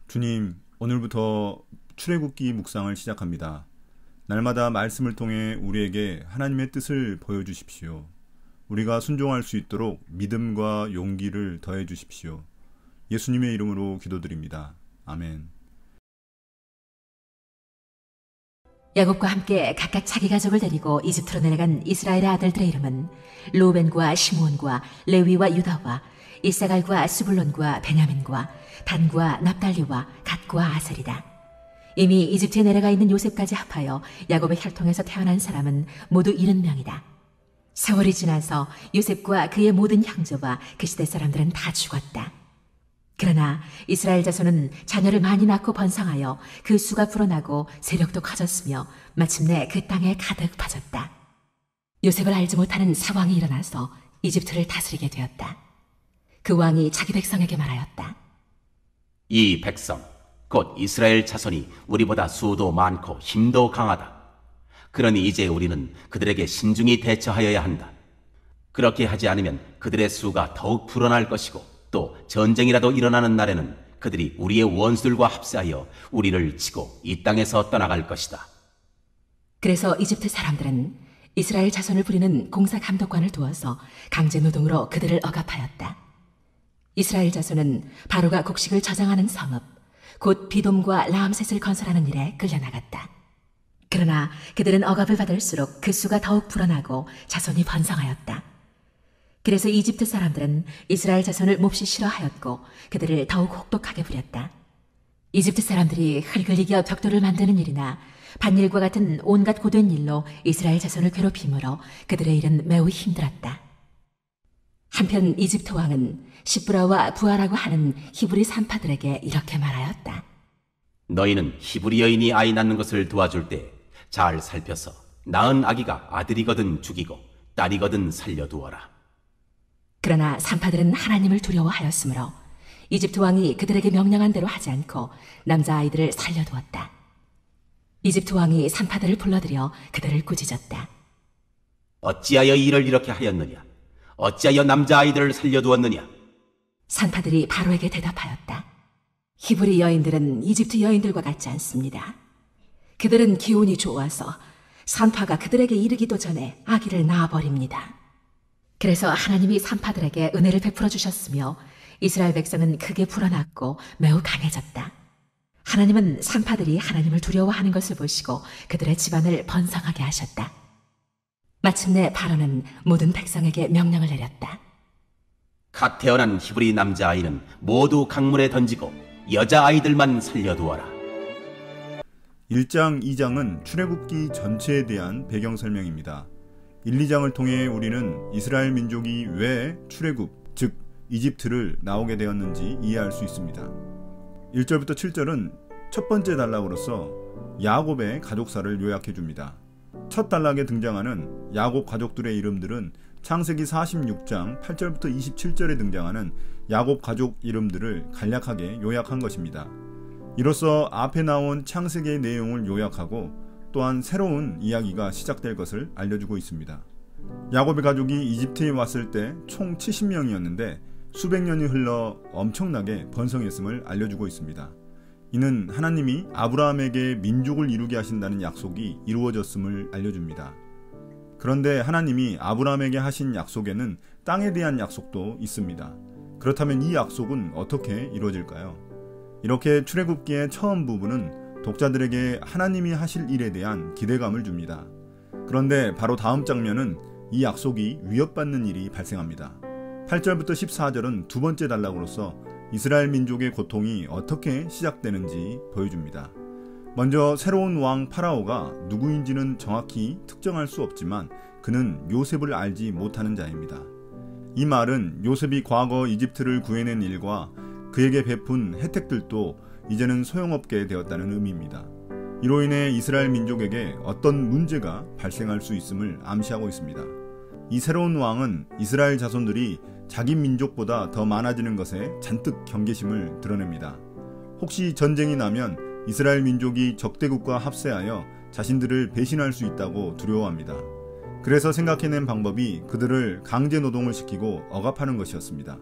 주님, 오늘부터 출애굽기 묵상을 시작합니다. 날마다 말씀을 통해 우리에게 하나님의 뜻을 보여주십시오. 우리가 순종할 수 있도록 믿음과 용기를 더해 주십시오. 예수님의 이름으로 기도드립니다. 아멘. 야곱과 함께 각각 자기 가족을 데리고 이집트로 내려간 이스라엘의 아들들의 이름은 르우벤과 시므온과 레위와 유다와 이사갈과 스불론과 베냐민과 단과 납달리와 갓과 아셀이다. 이미 이집트에 내려가 있는 요셉까지 합하여 야곱의 혈통에서 태어난 사람은 모두 70명이다. 세월이 지나서 요셉과 그의 모든 형제와 그 시대 사람들은 다 죽었다. 그러나 이스라엘 자손은 자녀를 많이 낳고 번성하여 그 수가 불어나고 세력도 커졌으며 마침내 그 땅에 가득 퍼졌다. 요셉을 알지 못하는 사왕이 일어나서 이집트를 다스리게 되었다. 그 왕이 자기 백성에게 말하였다. 이 백성, 곧 이스라엘 자손이 우리보다 수도 많고 힘도 강하다. 그러니 이제 우리는 그들에게 신중히 대처하여야 한다. 그렇게 하지 않으면 그들의 수가 더욱 불어날 것이고 또 전쟁이라도 일어나는 날에는 그들이 우리의 원수들과 합세하여 우리를 치고 이 땅에서 떠나갈 것이다. 그래서 이집트 사람들은 이스라엘 자손을 부리는 공사 감독관을 두어서 강제 노동으로 그들을 억압하였다. 이스라엘 자손은 바로가 곡식을 저장하는 성읍, 곧 비돔과 라암셋을 건설하는 일에 끌려나갔다. 그러나 그들은 억압을 받을수록 그 수가 더욱 불어나고 자손이 번성하였다. 그래서 이집트 사람들은 이스라엘 자손을 몹시 싫어하였고 그들을 더욱 혹독하게 부렸다. 이집트 사람들이 흙을 이겨 벽돌을 만드는 일이나 밭일과 같은 온갖 고된 일로 이스라엘 자손을 괴롭힘으로 그들의 일은 매우 힘들었다. 한편 이집트 왕은 시브라와 부하라고 하는 히브리 산파들에게 이렇게 말하였다. 너희는 히브리 여인이 아이 낳는 것을 도와줄 때 잘 살펴서 낳은 아기가 아들이거든 죽이고 딸이거든 살려두어라. 그러나 산파들은 하나님을 두려워하였으므로 이집트 왕이 그들에게 명령한 대로 하지 않고 남자아이들을 살려두었다. 이집트 왕이 산파들을 불러들여 그들을 꾸짖었다. 어찌하여 일을 이렇게 하였느냐? 어찌하여 남자아이들을 살려두었느냐? 산파들이 바로에게 대답하였다. 히브리 여인들은 이집트 여인들과 같지 않습니다. 그들은 기운이 좋아서 산파가 그들에게 이르기도 전에 아기를 낳아버립니다. 그래서 하나님이 산파들에게 은혜를 베풀어 주셨으며 이스라엘 백성은 크게 불어났고 매우 강해졌다. 하나님은 산파들이 하나님을 두려워하는 것을 보시고 그들의 집안을 번성하게 하셨다. 마침내 바로는 모든 백성에게 명령을 내렸다. 갓 태어난 히브리 남자아이는 모두 강물에 던지고 여자아이들만 살려두어라. 1장, 2장은 출애굽기 전체에 대한 배경 설명입니다. 1, 2장을 통해 우리는 이스라엘 민족이 왜 출애굽, 즉 이집트를 나오게 되었는지 이해할 수 있습니다. 1절부터 7절은 첫 번째 단락으로서 야곱의 가족사를 요약해 줍니다. 첫 단락에 등장하는 야곱 가족들의 이름들은 창세기 46장 8절부터 27절에 등장하는 야곱 가족 이름들을 간략하게 요약한 것입니다. 이로써 앞에 나온 창세기의 내용을 요약하고 또한 새로운 이야기가 시작될 것을 알려주고 있습니다. 야곱의 가족이 이집트에 왔을 때 총 70명이었는데 수백 년이 흘러 엄청나게 번성했음을 알려주고 있습니다. 이는 하나님이 아브라함에게 민족을 이루게 하신다는 약속이 이루어졌음을 알려줍니다. 그런데 하나님이 아브라함에게 하신 약속에는 땅에 대한 약속도 있습니다. 그렇다면 이 약속은 어떻게 이루어질까요? 이렇게 출애굽기의 처음 부분은 독자들에게 하나님이 하실 일에 대한 기대감을 줍니다. 그런데 바로 다음 장면은 이 약속이 위협받는 일이 발생합니다. 8절부터 14절은 두 번째 단락으로서 이스라엘 민족의 고통이 어떻게 시작되는지 보여줍니다. 먼저 새로운 왕 파라오가 누구인지는 정확히 특정할 수 없지만 그는 요셉을 알지 못하는 자입니다. 이 말은 요셉이 과거 이집트를 구해낸 일과 그에게 베푼 혜택들도 이제는 소용없게 되었다는 의미입니다. 이로 인해 이스라엘 민족에게 어떤 문제가 발생할 수 있음을 암시하고 있습니다. 이 새로운 왕은 이스라엘 자손들이 자기 민족보다 더 많아지는 것에 잔뜩 경계심을 드러냅니다. 혹시 전쟁이 나면 이스라엘 민족이 적대국과 합세하여 자신들을 배신할 수 있다고 두려워합니다. 그래서 생각해낸 방법이 그들을 강제 노동을 시키고 억압하는 것이었습니다.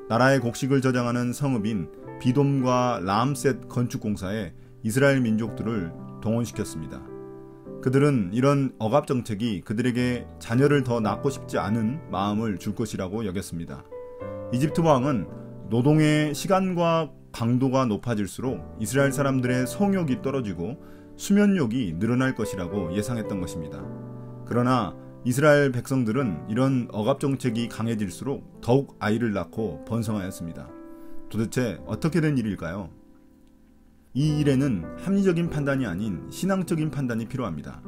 나라의 곡식을 저장하는 성읍인 비돔과 라암셋 건축공사에 이스라엘 민족들을 동원시켰습니다. 그들은 이런 억압 정책이 그들에게 자녀를 더 낳고 싶지 않은 마음을 줄 것이라고 여겼습니다. 이집트 왕은 노동의 시간과 강도가 높아질수록 이스라엘 사람들의 성욕이 떨어지고 수면욕이 늘어날 것이라고 예상했던 것입니다. 그러나 이스라엘 백성들은 이런 억압 정책이 강해질수록 더욱 아이를 낳고 번성하였습니다. 도대체 어떻게 된 일일까요? 이 일에는 합리적인 판단이 아닌 신앙적인 판단이 필요합니다.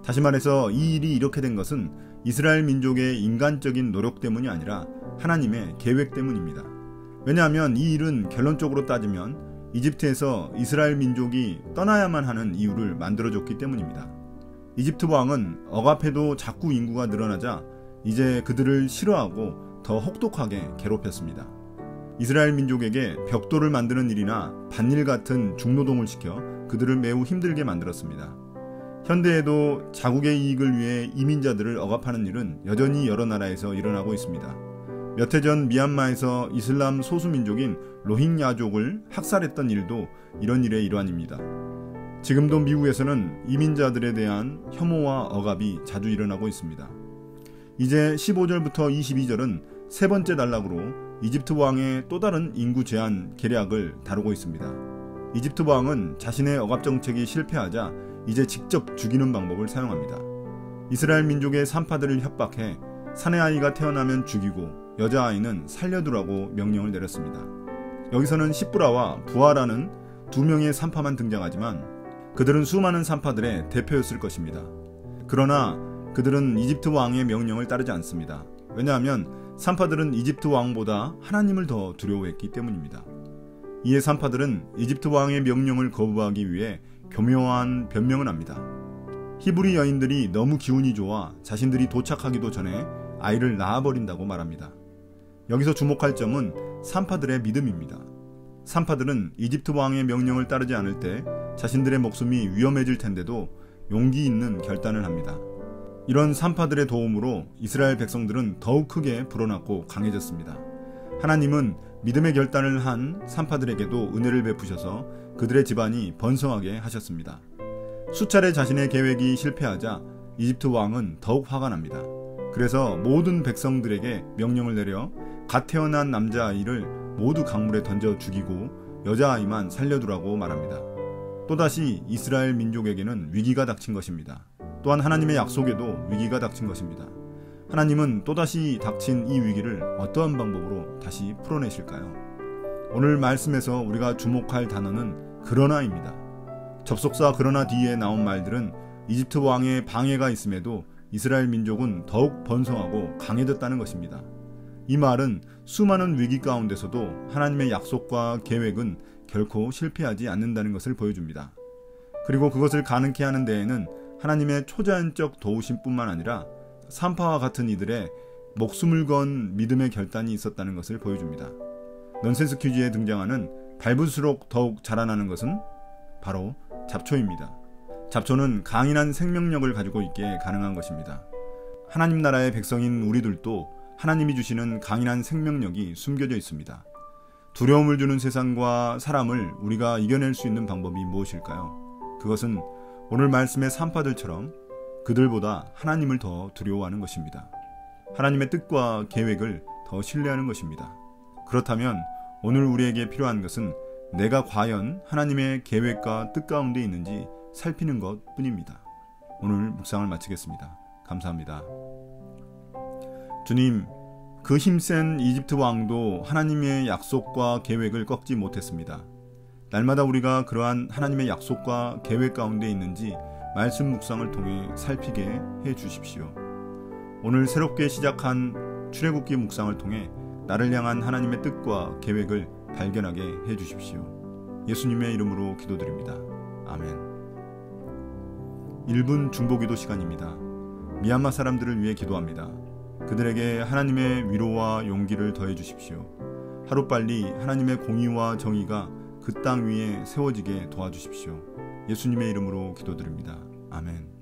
다시 말해서 이 일이 이렇게 된 것은 이스라엘 민족의 인간적인 노력 때문이 아니라 하나님의 계획 때문입니다. 왜냐하면 이 일은 결론적으로 따지면 이집트에서 이스라엘 민족이 떠나야만 하는 이유를 만들어줬기 때문입니다. 이집트 왕은 억압해도 자꾸 인구가 늘어나자 이제 그들을 싫어하고 더 혹독하게 괴롭혔습니다. 이스라엘 민족에게 벽돌을 만드는 일이나 밭일 같은 중노동을 시켜 그들을 매우 힘들게 만들었습니다. 현대에도 자국의 이익을 위해 이민자들을 억압하는 일은 여전히 여러 나라에서 일어나고 있습니다. 몇 해 전 미얀마에서 이슬람 소수민족인 로힝야족을 학살했던 일도 이런 일의 일환입니다. 지금도 미국에서는 이민자들에 대한 혐오와 억압이 자주 일어나고 있습니다. 이제 15절부터 22절은 세 번째 단락으로 이집트 왕의 또 다른 인구 제한 계략을 다루고 있습니다. 이집트 왕은 자신의 억압 정책이 실패하자 이제 직접 죽이는 방법을 사용합니다. 이스라엘 민족의 산파들을 협박해 사내 아이가 태어나면 죽이고 여자아이는 살려두라고 명령을 내렸습니다. 여기서는 시브라와 부하라는 두 명의 산파만 등장하지만 그들은 수많은 산파들의 대표였을 것입니다. 그러나 그들은 이집트 왕의 명령을 따르지 않습니다. 왜냐하면 산파들은 이집트 왕보다 하나님을 더 두려워했기 때문입니다. 이에 산파들은 이집트 왕의 명령을 거부하기 위해 교묘한 변명을 합니다. 히브리 여인들이 너무 기운이 좋아 자신들이 도착하기도 전에 아이를 낳아버린다고 말합니다. 여기서 주목할 점은 산파들의 믿음입니다. 산파들은 이집트 왕의 명령을 따르지 않을 때 자신들의 목숨이 위험해질 텐데도 용기 있는 결단을 합니다. 이런 산파들의 도움으로 이스라엘 백성들은 더욱 크게 불어났고 강해졌습니다. 하나님은 믿음의 결단을 한 산파들에게도 은혜를 베푸셔서 그들의 집안이 번성하게 하셨습니다. 수차례 자신의 계획이 실패하자 이집트 왕은 더욱 화가 납니다. 그래서 모든 백성들에게 명령을 내려 갓 태어난 남자아이를 모두 강물에 던져 죽이고 여자아이만 살려두라고 말합니다. 또다시 이스라엘 민족에게는 위기가 닥친 것입니다. 또한 하나님의 약속에도 위기가 닥친 것입니다. 하나님은 또다시 닥친 이 위기를 어떠한 방법으로 다시 풀어내실까요? 오늘 말씀에서 우리가 주목할 단어는 그러나입니다. 접속사 그러나 뒤에 나온 말들은 이집트 왕의 방해가 있음에도 이스라엘 민족은 더욱 번성하고 강해졌다는 것입니다. 이 말은 수많은 위기 가운데서도 하나님의 약속과 계획은 결코 실패하지 않는다는 것을 보여줍니다. 그리고 그것을 가능케 하는 데에는 하나님의 초자연적 도우심뿐만 아니라 산파와 같은 이들의 목숨을 건 믿음의 결단이 있었다는 것을 보여줍니다. 넌센스 퀴즈에 등장하는 밟을수록 더욱 자라나는 것은 바로 잡초입니다. 잡초는 강인한 생명력을 가지고 있게 가능한 것입니다. 하나님 나라의 백성인 우리들도 하나님이 주시는 강인한 생명력이 숨겨져 있습니다. 두려움을 주는 세상과 사람을 우리가 이겨낼 수 있는 방법이 무엇일까요? 그것은 오늘 말씀의 산파들처럼 그들보다 하나님을 더 두려워하는 것입니다. 하나님의 뜻과 계획을 더 신뢰하는 것입니다. 그렇다면 오늘 우리에게 필요한 것은 내가 과연 하나님의 계획과 뜻 가운데 있는지 살피는 것 뿐입니다. 오늘 묵상을 마치겠습니다. 감사합니다. 주님, 그 힘센 이집트 왕도 하나님의 약속과 계획을 꺾지 못했습니다. 날마다 우리가 그러한 하나님의 약속과 계획 가운데 있는지 말씀 묵상을 통해 살피게 해 주십시오. 오늘 새롭게 시작한 출애굽기 묵상을 통해 나를 향한 하나님의 뜻과 계획을 발견하게 해 주십시오. 예수님의 이름으로 기도드립니다. 아멘. 1분 중보기도 시간입니다. 미얀마 사람들을 위해 기도합니다. 그들에게 하나님의 위로와 용기를 더해 주십시오. 하루빨리 하나님의 공의와 정의가 그 땅 위에 세워지게 도와주십시오. 예수님의 이름으로 기도드립니다. 아멘.